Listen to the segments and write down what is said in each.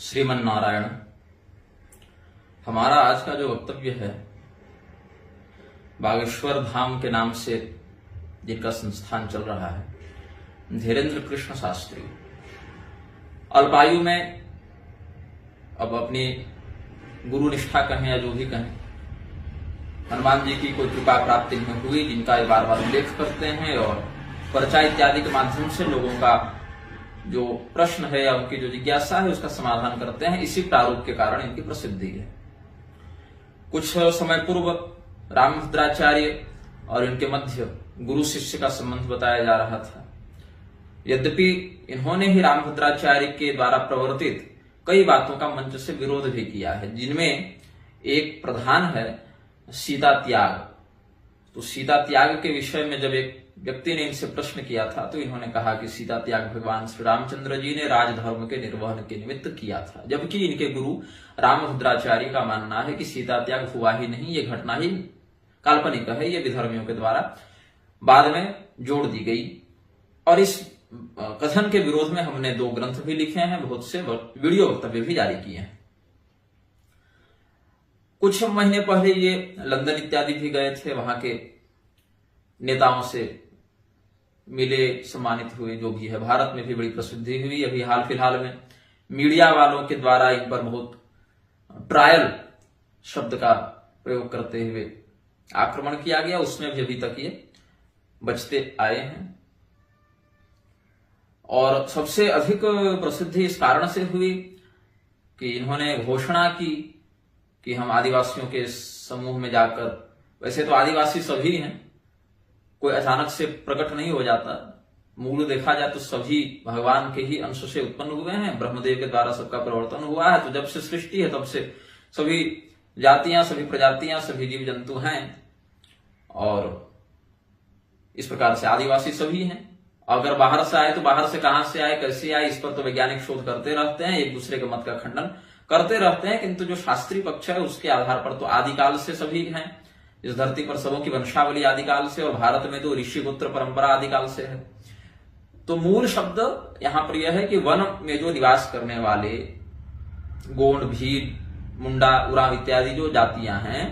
श्रीमन नारायण। हमारा आज का जो वक्तव्य है, बागेश्वर धाम के नाम से जिनका संस्थान चल रहा है, धीरेन्द्र कृष्ण शास्त्री, अल्पायु में अब अपनी गुरु निष्ठा कहें या जो भी कहें, हनुमान जी की कोई कृपा प्राप्ति नहीं हुई, जिनका ये बार बार उल्लेख करते हैं और पर्चा इत्यादि के माध्यम से लोगों का जो प्रश्न है या उनकी जो जिज्ञासा है उसका समाधान करते हैं। इसी प्रारूप के कारण इनकी प्रसिद्धि है। कुछ समय पूर्व रामभद्राचार्य और इनके मध्य गुरु शिष्य का संबंध बताया जा रहा था। यद्यपि इन्होंने ही रामभद्राचार्य के द्वारा प्रवर्तित कई बातों का मंच से विरोध भी किया है, जिनमें एक प्रधान है सीता त्याग। तो सीता त्याग के विषय में जब एक व्यक्ति ने इनसे प्रश्न किया था तो इन्होंने कहा कि सीता त्याग भगवान श्री रामचंद्र जी ने राजधर्म के निर्वहन के निमित्त किया था, जबकि इनके गुरु रामभद्राचार्य का मानना है कि सीता त्याग हुआ ही नहीं, ये घटना ही काल्पनिक है, ये विधर्मियों के द्वारा बाद में जोड़ दी गई। और इस कथन के विरोध में हमने 2 ग्रंथ भी लिखे हैं, बहुत से वीडियो वक्तव्य भी जारी किए हैं। कुछ महीने पहले ये लंदन इत्यादि भी गए थे, वहां के नेताओं से मिले, सम्मानित हुए, जो भी है। भारत में भी बड़ी प्रसिद्धि हुई। अभी हाल फिलहाल में मीडिया वालों के द्वारा इन पर बहुत ट्रायल शब्द का प्रयोग करते हुए आक्रमण किया गया, उसमें भी अभी तक ये बचते आए हैं। और सबसे अधिक प्रसिद्धि इस कारण से हुई कि इन्होंने घोषणा की कि हम आदिवासियों के समूह में जाकर, वैसे तो आदिवासी सभी हैं, कोई अचानक से प्रकट नहीं हो जाता, मूल देखा जाए तो सभी भगवान के ही अंश से उत्पन्न हुए हैं, ब्रह्मदेव के द्वारा सबका प्रवर्तन हुआ है। तो जब से सृष्टि है तब से सभी जातियां, सभी प्रजातियां, सभी जीव जंतु हैं, और इस प्रकार से आदिवासी सभी हैं। अगर बाहर से आए तो बाहर से कहां से आए, कैसे आए, इस पर तो वैज्ञानिक शोध करते रहते हैं, एक दूसरे के मत का खंडन करते रहते हैं, किंतु जो शास्त्रीय पक्ष है उसके आधार पर तो आदिकाल से सभी हैं। इस धरती पर सबों की वंशावली आदिकाल से, और भारत में तो ऋषि गोत्र परंपरा आदिकाल से है। तो मूल शब्द यहां पर यह है कि वन में जो निवास करने वाले गोंड, भील, मुंडा, उरांव इत्यादि जो जातियां हैं,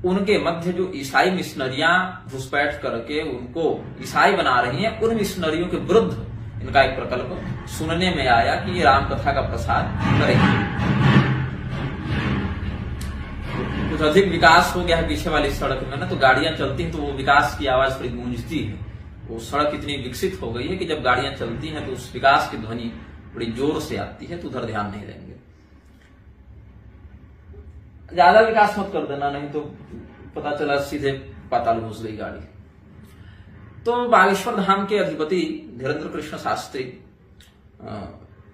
उनके मध्य जो ईसाई मिशनरियां घुसपैठ करके उनको ईसाई बना रही हैं, उन मिशनरियों के विरुद्ध इनका एक प्रकल्प सुनने में आया कि ये राम कथा का प्रसार करेंगे। कुछ अधिक विकास हो गया है पीछे वाली सड़क में ना, तो गाड़ियां चलती हैं तो वो विकास की आवाज बड़ी गूंजती है। वो सड़क इतनी विकसित हो गई है कि जब गाड़ियां चलती हैं तो उस विकास की ध्वनि बड़ी जोर से आती है, तो उधर ध्यान नहीं देंगे। ज्यादा विकास मत कर देना, नहीं तो पता चला सीधे पाताल घुस गई गाड़ी। तो बागेश्वर धाम के अधिपति धीरेन्द्र कृष्ण शास्त्री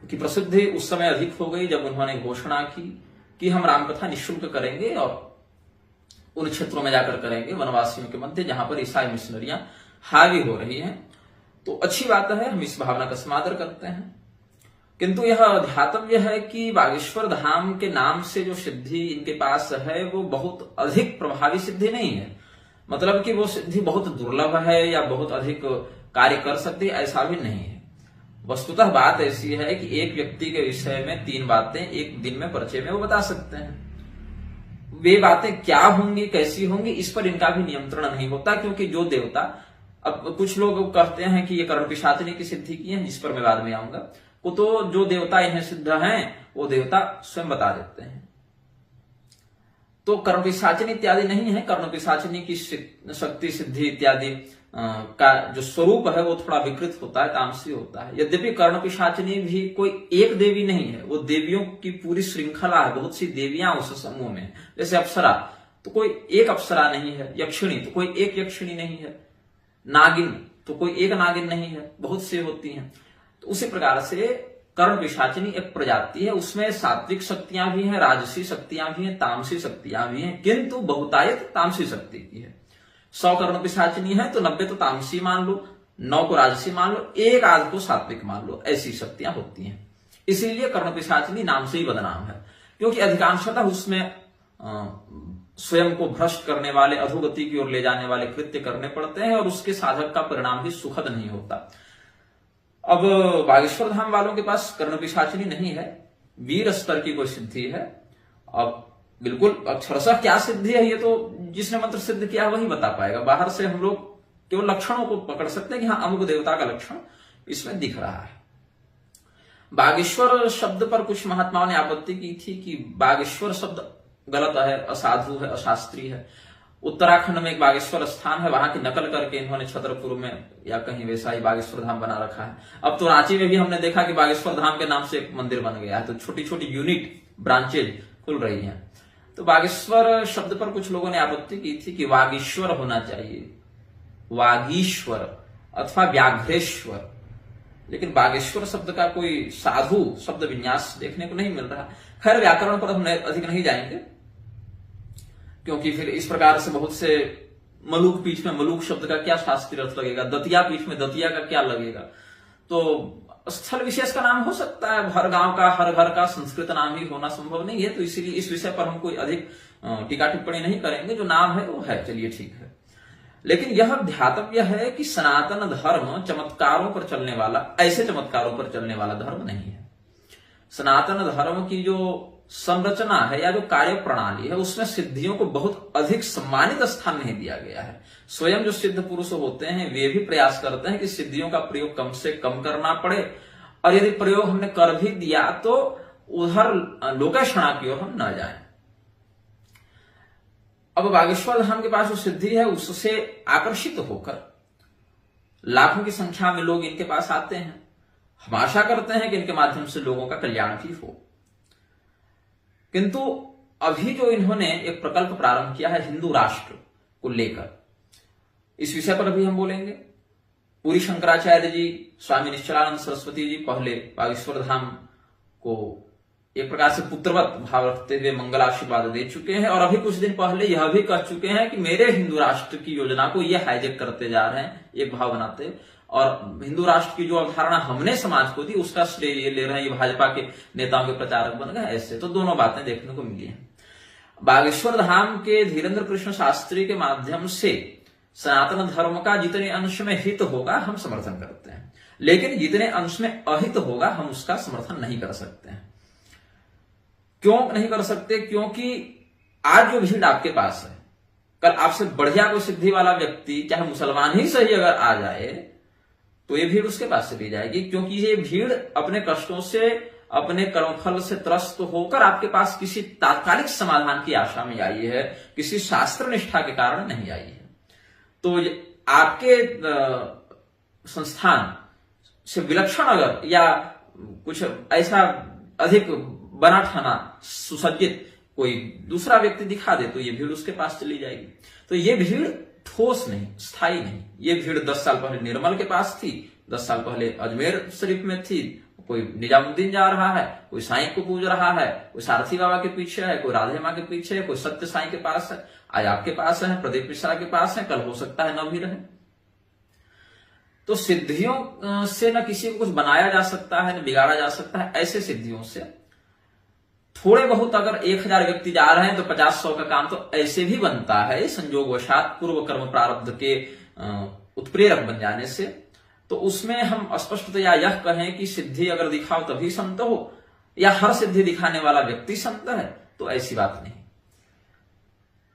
की प्रसिद्धि उस समय अधिक हो गई जब उन्होंने घोषणा की कि हम रामकथा निःशुल्क करेंगे और उन क्षेत्रों में जाकर करेंगे वनवासियों के मध्य जहां पर ईसाई मिशनरियां हावी हो रही हैं। तो अच्छी बात है, हम इस भावना का समादर करते हैं। किंतु यह ध्यातव्य है कि बागेश्वर धाम के नाम से जो सिद्धि इनके पास है वो बहुत अधिक प्रभावी सिद्धि नहीं है। मतलब कि वो सिद्धि बहुत दुर्लभ है या बहुत अधिक कार्य कर सकती है, ऐसा भी नहीं है। वस्तुतः बात ऐसी है कि एक व्यक्ति के विषय में 3 बातें एक दिन में परिचय में वो बता सकते हैं। वे बातें क्या होंगी, कैसी होंगी, इस पर इनका भी नियंत्रण नहीं होता, क्योंकि जो देवता, अब कुछ लोग कहते हैं कि ये कर्ण पिशाचिनी की सिद्धि की है, जिस पर मैं बाद में आऊंगा, तो जो देवता इन्हें सिद्ध हैं वो देवता स्वयं बता देते हैं। तो कर्ण पिशाचिनी इत्यादि नहीं है। कर्ण पिशाचिनी की शक्ति, सिद्धि इत्यादि का जो स्वरूप है वो थोड़ा विकृत होता है, तामसी होता है। यद्यपि कर्ण पिशाचिनी भी कोई एक देवी नहीं है, वो देवियों की पूरी श्रृंखला है, बहुत सी देवियां उस समूह में है। जैसे अप्सरा तो कोई एक अप्सरा नहीं है, यक्षिणी तो कोई एक यक्षिणी नहीं है, नागिन तो कोई एक नागिन नहीं है, बहुत से होती हैं। तो उसी प्रकार से कर्ण पिशाचिनी एक प्रजाति है, उसमें सात्विक शक्तियां भी हैं, राजसी शक्तियां भी हैं, तामसी शक्तियां भी हैं, किंतु बहुतायत तामसी शक्ति की है। 100 कर्ण पिशाचिनी है तो 90 तो तामसी मान लो, 9 को राजसी मान लो, 1 आध को सात्विक मान लो, ऐसी शक्तियां होती हैं। इसीलिए कर्ण पिशाचिनी नाम से ही बदनाम है, क्योंकि अधिकांशतः उसमें स्वयं को भ्रष्ट करने वाले, अधोगति की ओर ले जाने वाले कृत्य करने पड़ते हैं और उसके साधक का परिणाम भी सुखद नहीं होता। अब बागेश्वर धाम वालों के पास कर्ण पिशाचिनी नहीं है, वीर स्तर की कोई सिद्धि है। अब बिल्कुल अक्षरशः क्या सिद्धि है ये तो जिसने मंत्र सिद्ध किया वही बता पाएगा। बाहर से हम लोग केवल लक्षणों को पकड़ सकते हैं कि हाँ अमुक देवता का लक्षण इसमें दिख रहा है। बागेश्वर शब्द पर कुछ महात्माओं ने आपत्ति की थी कि बागेश्वर शब्द गलत है, असाधु है, अशास्त्रीय है। उत्तराखंड में एक बागेश्वर स्थान है, वहां की नकल करके इन्होंने छतरपुर में या कहीं वैसा ही बागेश्वर धाम बना रखा है। अब तो रांची में भी हमने देखा कि बागेश्वर धाम के नाम से एक मंदिर बन गया है, तो छोटी छोटी यूनिट ब्रांचेज खुल रही हैं। तो बागेश्वर शब्द पर कुछ लोगों ने आपत्ति की थी कि वागीश्वर होना चाहिए, वागीश्वर अथवा व्याघ्रेश्वर। लेकिन बागेश्वर शब्द का कोई साधु शब्द विन्यास देखने को नहीं मिल रहा। खैर व्याकरण पर हम अधिक नहीं जाएंगे, क्योंकि फिर इस प्रकार से बहुत से मलूक पीठ में मलूक शब्द का क्या शास्त्रीय अर्थ लगेगा, दतिया पीठ में दतिया का क्या लगेगा। तो स्थल विशेष का नाम हो सकता है, हर गांव का हर घर का संस्कृत नाम ही होना संभव नहीं है। तो इसीलिए इस विषय पर हम कोई अधिक टीका टिप्पणी नहीं करेंगे, जो नाम है वो है, चलिए ठीक है। लेकिन यह ध्यातव्य है कि सनातन धर्म चमत्कारों पर चलने वाला, ऐसे चमत्कारों पर चलने वाला धर्म नहीं है। सनातन धर्म की जो संरचना है या जो कार्य प्रणाली है उसमें सिद्धियों को बहुत अधिक सम्मानित स्थान नहीं दिया गया है। स्वयं जो सिद्ध पुरुष होते हैं वे भी प्रयास करते हैं कि सिद्धियों का प्रयोग कम से कम करना पड़े, और यदि प्रयोग हमने कर भी दिया तो उधर लोकेशणा की ओर हम न जाएं। अब बागेश्वर धाम के पास जो सिद्धि है उससे आकर्षित होकर लाखों की संख्या में लोग इनके पास आते हैं। हम आशा करते हैं कि इनके माध्यम से लोगों का कल्याण भी हो। किंतु अभी जो इन्होंने एक प्रकल्प प्रारंभ किया है हिंदू राष्ट्र को लेकर, इस विषय पर अभी हम बोलेंगे। पूरी शंकराचार्य जी, स्वामी निश्चलानंद सरस्वती जी पहले बागेश्वर धाम को एक प्रकार से पुत्रवत भाव रखते हुए मंगल आशीर्वाद दे चुके हैं, और अभी कुछ दिन पहले यह भी कह चुके हैं कि मेरे हिंदू राष्ट्र की योजना को ये हाईजेक करते जा रहे हैं, एक भाव बनाते, और हिंदू राष्ट्र की जो अवधारणा हमने समाज को दी उसका श्रेय ये ले रहे हैं, ये भाजपा के नेताओं के प्रचारक बन गए। ऐसे तो दोनों बातें देखने को मिली हैं। बागेश्वर धाम के धीरेन्द्र कृष्ण शास्त्री के माध्यम से सनातन धर्म का जितने अंश में हित होगा हम समर्थन करते हैं, लेकिन जितने अंश में अहित होगा हम उसका समर्थन नहीं कर सकते हैं। क्यों नहीं कर सकते? क्योंकि आज जो भीड़ आपके पास है, कल आपसे बढ़िया कोई सिद्धि वाला व्यक्ति चाहे मुसलमान ही सही अगर आ जाए तो ये भीड़ उसके पास चली जाएगी, क्योंकि ये भीड़ अपने कष्टों से, अपने कर्मफल से त्रस्त होकर आपके पास किसी तात्कालिक समाधान की आशा में आई है, किसी शास्त्र निष्ठा के कारण नहीं आई है। तो आपके संस्थान से विलक्षण अगर या कुछ ऐसा अधिक बना ठाना सुसज्जित कोई दूसरा व्यक्ति दिखा दे तो ये भीड़ उसके पास चली जाएगी। तो ये भीड़ ठोस नहीं, स्थायी नहीं। ये भीड़ 10 साल पहले निर्मल के पास थी, 10 साल पहले अजमेर शरीफ में थी, कोई निजामुद्दीन जा रहा है, कोई साईं को पूज रहा है, कोई सारथी बाबा के पीछे है, कोई राधे माँ के पीछे है, कोई सत्य साईं के पास है, आज आपके पास है, प्रदीप मिश्रा के पास है, कल हो सकता है न भी रहे। तो सिद्धियों से न किसी को कुछ बनाया जा सकता है, न बिगाड़ा जा सकता है। ऐसे सिद्धियों से थोड़े बहुत अगर 1000 व्यक्ति जा रहे हैं तो 50-100 का काम तो ऐसे भी बनता है, संयोगवशात पूर्व कर्म प्रारब्ध के उत्प्रेरक बन जाने से। तो उसमें हम स्पष्टतया यह कहें कि सिद्धि अगर दिखाओ तभी संत हो, या हर सिद्धि दिखाने वाला व्यक्ति संत है, तो ऐसी बात नहीं।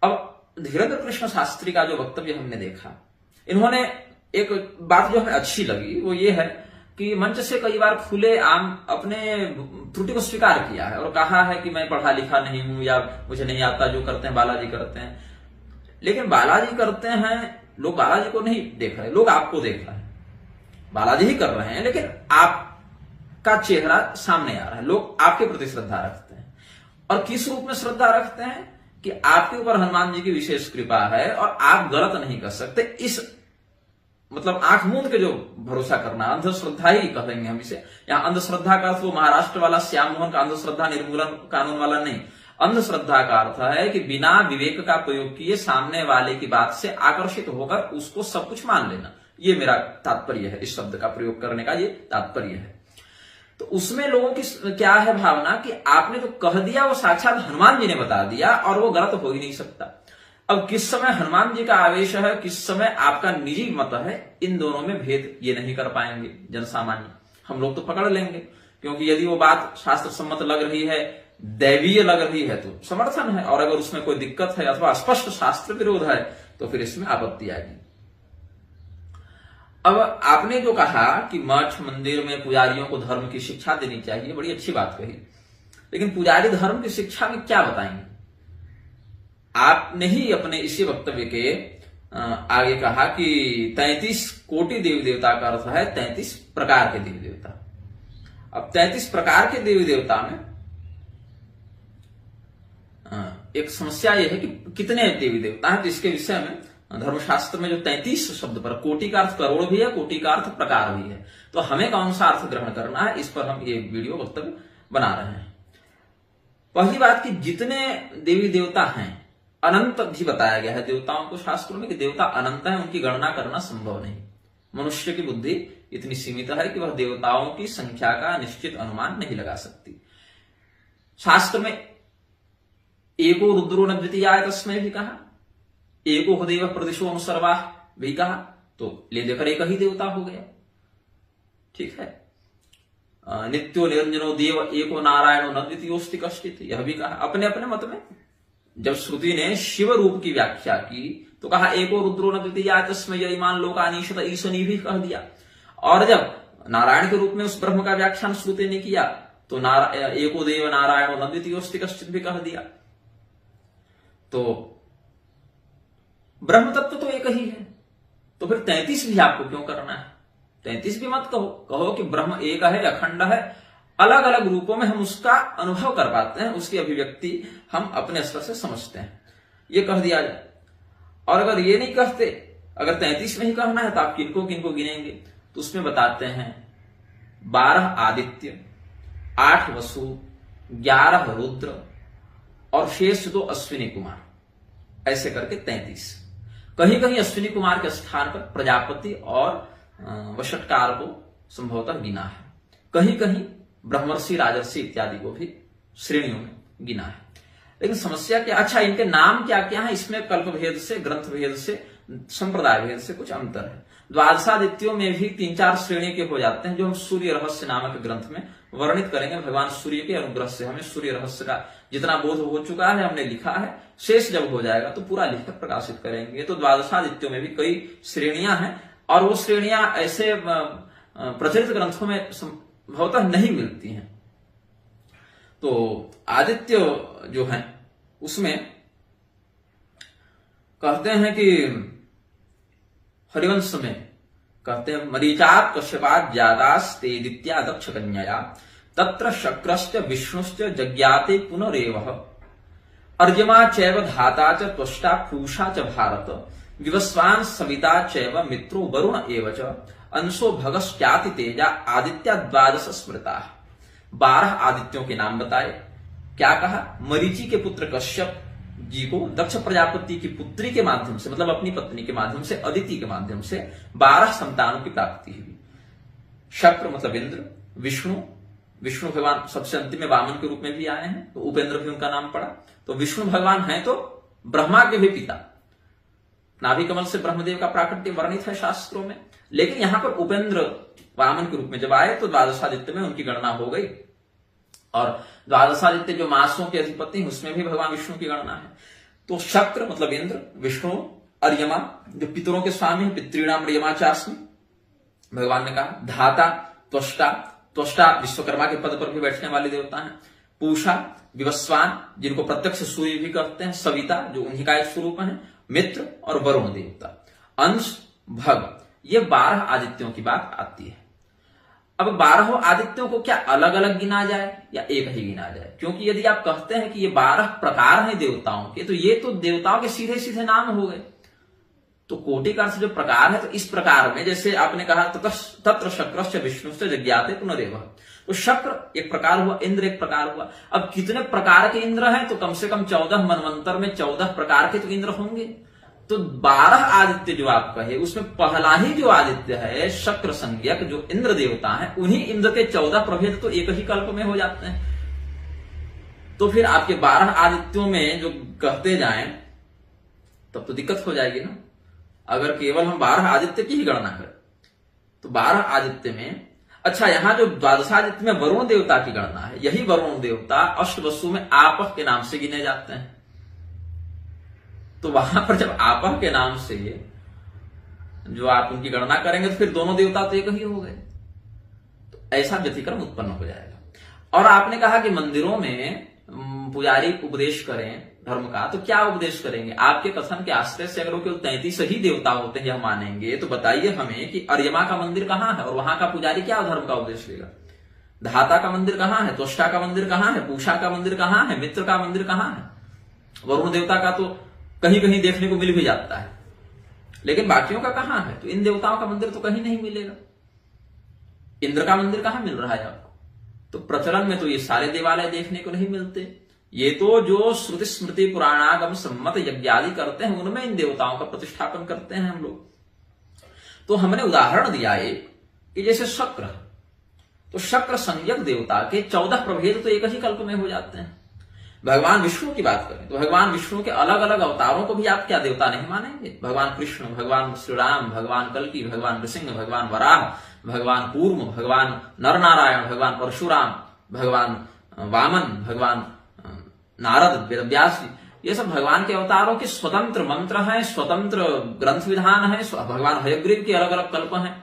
अब धीरेन्द्र कृष्ण शास्त्री का जो वक्तव्य हमने देखा, इन्होंने एक बात जो हमें अच्छी लगी वो ये है कि मंच से कई बार खुले आम अपने त्रुटि को स्वीकार किया है और कहा है कि मैं पढ़ा लिखा नहीं हूं या मुझे नहीं आता, जो करते हैं बालाजी करते हैं। लेकिन बालाजी करते हैं, लोग बालाजी को नहीं देख रहे, लोग आपको देख रहे हैं। बालाजी ही कर रहे हैं लेकिन आपका चेहरा सामने आ रहा है, लोग आपके प्रति श्रद्धा रखते हैं। और किस रूप में श्रद्धा रखते हैं कि आपके ऊपर हनुमान जी की विशेष कृपा है और आप गलत नहीं कर सकते। इस मतलब आंख मूंद के जो भरोसा करना, अंधश्रद्धा ही कहेंगे हम इसे। यहाँ अंधश्रद्धा का अर्थ वो महाराष्ट्र वाला श्याम मोहन का अंधश्रद्धा निर्मूलन कानून वाला नहीं। अंधश्रद्धा का अर्थ है कि बिना विवेक का प्रयोग किए सामने वाले की बात से आकर्षित होकर उसको सब कुछ मान लेना। ये मेरा तात्पर्य है, इस शब्द का प्रयोग करने का ये तात्पर्य है। तो उसमें लोगों की क्या है भावना कि आपने जो कह दिया वो साक्षात हनुमान जी ने बता दिया और वो गलत हो ही नहीं सकता। अब किस समय हनुमान जी का आवेश है, किस समय आपका निजी मत है, इन दोनों में भेद ये नहीं कर पाएंगे जनसामान्य। हम लोग तो पकड़ लेंगे क्योंकि यदि वो बात शास्त्र सम्मत लग रही है, दैवीय लग रही है तो समर्थन है, और अगर उसमें कोई दिक्कत है अथवा स्पष्ट शास्त्र विरोध है तो फिर इसमें आपत्ति आएगी। अब आपने जो कहा कि मठ मंदिर में पुजारियों को धर्म की शिक्षा देनी चाहिए, बड़ी अच्छी बात कही, लेकिन पुजारी धर्म की शिक्षा में क्या बताएंगे? आपने ही अपने इसी वक्तव्य के आगे कहा कि 33 कोटि देवी देवता का अर्थ है 33 प्रकार के देवी देवता। अब 33 प्रकार के देवी देवता में एक समस्या यह है कि कितने देवी देवता हैं, जिसके विषय में धर्मशास्त्र में जो 33 शब्द पर, कोटि का अर्थ करोड़ भी है, कोटि का अर्थ प्रकार भी है, तो हमें कौन सा अर्थ ग्रहण करना है, इस पर हम ये वीडियो वक्तव्य बना रहे हैं। पहली बात कि जितने देवी देवता हैं, अनंत भी बताया गया है देवताओं को शास्त्रों में कि देवता अनंत है, उनकी गणना करना संभव नहीं। मनुष्य की बुद्धि इतनी सीमित है कि वह देवताओं की संख्या का निश्चित अनुमान नहीं लगा सकती। शास्त्र में एको रुद्रो न द्वितीयाय तस्मै भी कहा, एको देव प्रदिशो अनुसर्वाः भी कहा, तो ले देकर एक ही देवता हो गया। ठीक है। नित्यो निरंजनो देव एको नारायणो न द्वितीयोस्ति कश्चित्, यह भी कहा अपने अपने मत में। जब श्रुति ने शिव रूप की व्याख्या की तो कहा एको रुद्रो न द्वितीयाय तस्मै यजमान लोकानीशत ईशनी भी कह दिया, और जब नारायण के रूप में उस ब्रह्म का व्याख्यान श्रुति ने किया तो एको देव नारायणो न द्वितीयोस्ति कश्चित् भी कह दिया। तो ब्रह्म तत्व तो एक ही है, तो फिर 33 भी आपको क्यों करना है? 33 भी मत कहो, कहो कि ब्रह्म एक है, अखंड है, अलग अलग रूपों में हम उसका अनुभव कर पाते हैं, उसकी अभिव्यक्ति हम अपने स्तर से समझते हैं, ये कह दिया जाए। और अगर ये नहीं कहते, अगर 33 में ही कहना है तो आप किनको किनको गिनेंगे? तो उसमें बताते हैं 12 आदित्य, 8 वसु, 11 रुद्र और शेष 2 अश्विनी कुमार, ऐसे करके 33। कहीं कहीं अश्विनी कुमार के स्थान पर प्रजापति और वषटकार को संभवतः गिना है, कहीं कहीं ब्रह्मर्षि राजर्षि इत्यादि को भी श्रेणियों में गिना है। लेकिन समस्या क्या, अच्छा इनके नाम क्या क्या है, इसमें कल्प भेद से, ग्रंथ भेद से, संप्रदाय भेद से कुछ अंतर है। द्वादशादित्यों में भी 3-4 श्रेणी के हो जाते हैं, जो हम सूर्य रहस्य नामक ग्रंथ में वर्णित करेंगे। भगवान सूर्य के अनुग्रह से हमें सूर्य रहस्य का जितना बोध हो चुका है, हमने लिखा है, शेष जब हो जाएगा तो पूरा लिखकर प्रकाशित करेंगे। तो द्वादशादित्यों में भी कई श्रेणियां हैं, और वो श्रेणियां ऐसे प्रचलित ग्रंथों में संभवतः नहीं मिलती हैं। तो आदित्य जो है उसमें कहते हैं कि हरिवंश में कहते हैं मरीचात् कश्यपात् जातास्तेदित्या दक्ष कन्यया तत्र शक्रश्च विष्णुश्च जज्ञाते पुनरेवः अर्यमा चैव धाता च त्वष्टा पूषा च भारत विवस्वान् सविता चैव मित्रो वरुण एव च अंशो भगश्चाति तेजा आदित्या 12 स्मृता। 12 आदित्यों के नाम बताए। क्या कहा? मरीचि के पुत्र कश्यप जी को दक्ष प्रजापति की पुत्री के माध्यम से, मतलब अपनी पत्नी के माध्यम से, अदिति के माध्यम से 12 संतानों की प्राप्ति हुई। शक्र मतलब इंद्र, विष्णु भगवान सबसे अंतिम में वामन के रूप में भी आए हैं, तो उपेंद्र भी उनका नाम पड़ा। तो विष्णु भगवान हैं तो ब्रह्मा के भी पिता। नाभि कमल से ब्रह्मदेव का प्राकट्य वर्णित है शास्त्रों में, लेकिन यहां पर उपेंद्र वामन के रूप में जब आए तो द्वादशादित्य में उनकी गणना हो गई। और द्वादशादित्य जो मासों के अधिपति हैं उसमें भी भगवान विष्णु की गणना है। तो शक्र मतलब इंद्र, विष्णु, अर्यमा जो पितरों के स्वामी है, पितृणाम अर्यमाचास्मि, भगवान ने कहा। धाता, त्वष्टा विश्वकर्मा के पद पर भी बैठने वाले देवता हैं। पूषा, विवस्वान जिनको प्रत्यक्ष सूर्य भी कहते हैं। सविता जो उन्हीं का एक स्वरूप है। मित्र और वरुण देवता। अंश, भग, ये 12 आदित्यों की बात आती है। अब 12 आदित्यों को क्या अलग अलग गिना जाए या एक ही गिना जाए? क्योंकि यदि आप कहते हैं कि ये 12 प्रकार हैं देवताओं के, तो ये तो देवताओं के सीधे सीधे नाम हो गए। तो कोटि का अर्थ जो प्रकार है, तो इस प्रकार में जैसे आपने कहा तत्र शक्रश्च विष्णुश्च जज्ञाते पुनरेवः, तो शक्र एक प्रकार हुआ, इंद्र एक प्रकार हुआ। अब कितने प्रकार के इंद्र हैं? तो कम से कम 14 मनवंतर में 14 प्रकार के तो इंद्र होंगे। तो 12 आदित्य जो आप कहे उसमें पहला ही जो आदित्य है शक्र संज्ञक जो इंद्र देवता है, उन्हीं इंद्र के 14 प्रभेद तो एक ही कल्प में हो जाते हैं। तो फिर आपके 12 आदित्यों में जो कहते जाएं तब तो दिक्कत हो जाएगी ना। अगर केवल हम 12 आदित्य की ही गणना करें तो 12 आदित्य में अच्छा, यहां जो द्वादशादित्य में वरुण देवता की गणना है, यही वरुण देवता अष्टवसु में आपह के नाम से गिने जाते हैं। तो वहां पर जब आपह के नाम से जो आप उनकी गणना करेंगे तो फिर दोनों देवता तो एक ही हो गए, तो ऐसा व्यतिक्रम उत्पन्न हो जाएगा। और आपने कहा कि मंदिरों में पुजारी उपदेश करें धर्म का, तो क्या उपदेश करेंगे? आपके कथन के आश्रय से अगर वो केवल 33 ही देवता होते हैं यह मानेंगे, तो बताइए हमें कि अर्यमा का मंदिर कहां है और वहां का पुजारी क्या धर्म का उपदेश देगा? धाता का मंदिर कहां है? त्वष्टा का मंदिर कहां है? पूषा का मंदिर कहां है? मित्र का मंदिर कहां है? वरुण देवता का तो कहीं कहीं देखने को मिल भी जाता है, लेकिन बाकियों का कहां है? तो इन देवताओं का मंदिर तो कहीं नहीं मिलेगा। इंद्र का मंदिर कहां मिल रहा है आपको? तो प्रचलन में तो ये सारे देवालय देखने को नहीं मिलते। ये तो जो श्रुति स्मृति पुराणागम सम्मत यज्ञ आदि करते हैं उनमें इन देवताओं का प्रतिष्ठापन करते हैं हम लोग। तो हमने उदाहरण दिया एक कि जैसे शक्र, तो शक्र संज्ञक देवता के 14 प्रभेद तो एक ही कल्प में हो जाते हैं। भगवान विष्णु की बात करें तो भगवान विष्णु के अलग अलग अवतारों को भी आप क्या देवता नहीं मानेंगे? भगवान कृष्ण, भगवान श्री राम, भगवान कल्की, भगवान नृसिंह, भगवान वराह, भगवान कूर्म, भगवान नरनारायण, भगवान परशुराम, भगवान वामन, भगवान नारद, वेदव्यास, ये सब भगवान के अवतारों के स्वतंत्र मंत्र हैं, स्वतंत्र ग्रंथ विधान है। भगवान हयग्रीव के अलग अलग कल्प हैं।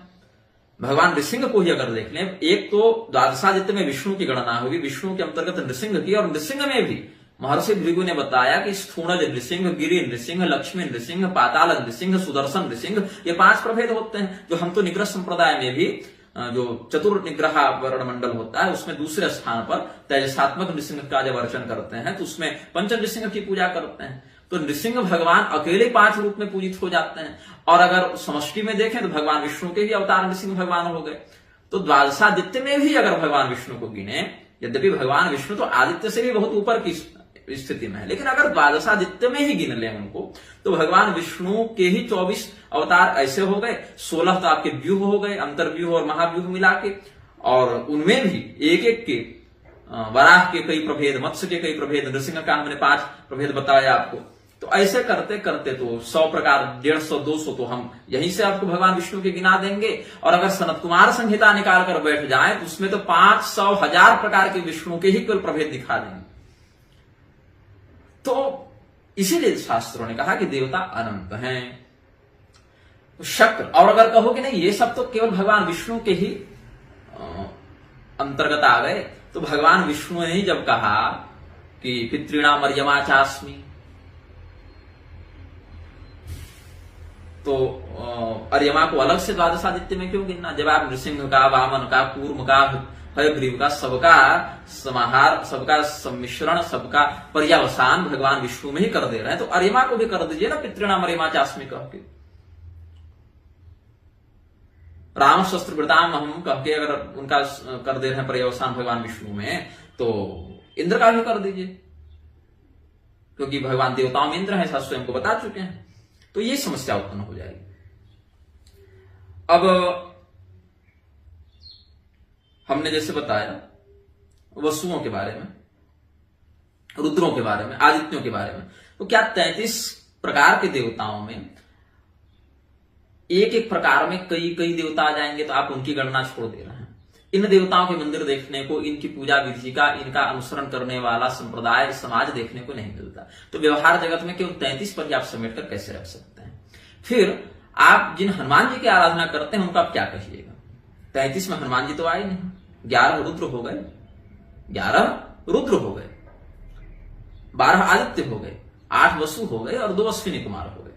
भगवान नृसिंह को ही अगर देख लें, एक तो द्वादशादित्य में विष्णु की गणना होगी, विष्णु के अंतर्गत नृसिंह की, और नृसिंह में भी महर्षि भृगु ने बताया कि स्थूणज नृसिंह, गिरि नृसिंह, लक्ष्मी नृसिंह, पाताल नृसिंह, सुदर्शन नृसिंह, ये 5 प्रभेद होते हैं। जो हम तो निग्रह संप्रदाय में भी जो चतुर निग्रह वर्ण मंडल होता है उसमें दूसरे स्थान पर तेजसात्मक नृसिंह का जब अर्चन करते हैं तो उसमें पंच नृसिंह की पूजा करते हैं। तो नृसिंह भगवान अकेले 5 रूप में पूजित हो जाते हैं, और अगर समष्टि में देखें तो भगवान विष्णु के ही अवतार नृसिंह भगवान हो गए। तो द्वादशादित्य में भी अगर भगवान विष्णु को गिने, यद्यपि भगवान विष्णु तो आदित्य से भी बहुत ऊपर की स्थिति में है, लेकिन अगर द्वादशादित्य में ही गिन लें उनको, तो भगवान विष्णु के ही 24 अवतार ऐसे हो गए। 16 तो आपके व्यूह हो गए, अंतर्व्यूह और महाव्यूह मिला के, और उनमें भी एक एक के वराह के कई प्रभेद, मत्स्य के कई प्रभेद, नृसिंह का हमने 5 प्रभेद बताया आपको। तो ऐसे करते करते तो 100 प्रकार, 150, 200 तो हम यहीं से आपको भगवान विष्णु के गिना देंगे। और अगर सनत कुमार संहिता निकाल कर बैठ जाए तो उसमें तो 500, 1000 प्रकार के विष्णु के ही केवल प्रभेद दिखा देंगे। तो इसीलिए शास्त्रों ने कहा कि देवता अनंत हैं। शक्र, और अगर कहो कि नहीं ये सब तो केवल भगवान विष्णु के ही अंतर्गत आ गए, तो भगवान विष्णु ने ही जब कहा कि पितृणाम अर्यमा चास्मि, तो अर्यमा को अलग से द्वादशादित्य में क्यों गिनना? जब आप नृसिंह का, वामन का, कूर्म का, हयग्रीव का, सबका समाहार, सबका सम्मिश्रण, सबका पर्यावसान भगवान विष्णु में ही कर दे रहे हैं, तो अर्यमा को भी कर दीजिए ना पितृणाम अर्यमा चास्मि कह के। राम शस्त्र वृताम हम कह के अगर उनका कर दे रहे हैं पर्यावसान भगवान विष्णु में, तो इंद्र का भी कर दीजिए, क्योंकि भगवान देवताओं में इंद्र है, ऐसा स्वयं को बता चुके हैं। तो ये समस्या उत्पन्न हो जाएगी। अब हमने जैसे बताया वसुओं के बारे में, रुद्रों के बारे में, आदित्यों के बारे में, तो क्या 33 प्रकार के देवताओं में एक एक प्रकार में कई कई देवता आ जाएंगे तो आप उनकी गणना छोड़ दे रहे हैं? इन देवताओं के मंदिर देखने को, इनकी पूजा विधि का, इनका अनुसरण करने वाला संप्रदाय समाज देखने को नहीं मिलता। तो व्यवहार जगत में केवल 33 पर ही आप समेट कर कैसे रख सकते हैं? फिर आप जिन हनुमान जी की आराधना करते हैं उनका आप क्या कहिएगा? 33 में हनुमान जी तो आए नहीं, 11 रुद्र हो गए, 11 रुद्र हो गए, 12 आदित्य हो गए, 8 वसु हो गए और 2 अश्विनी कुमार हो गए।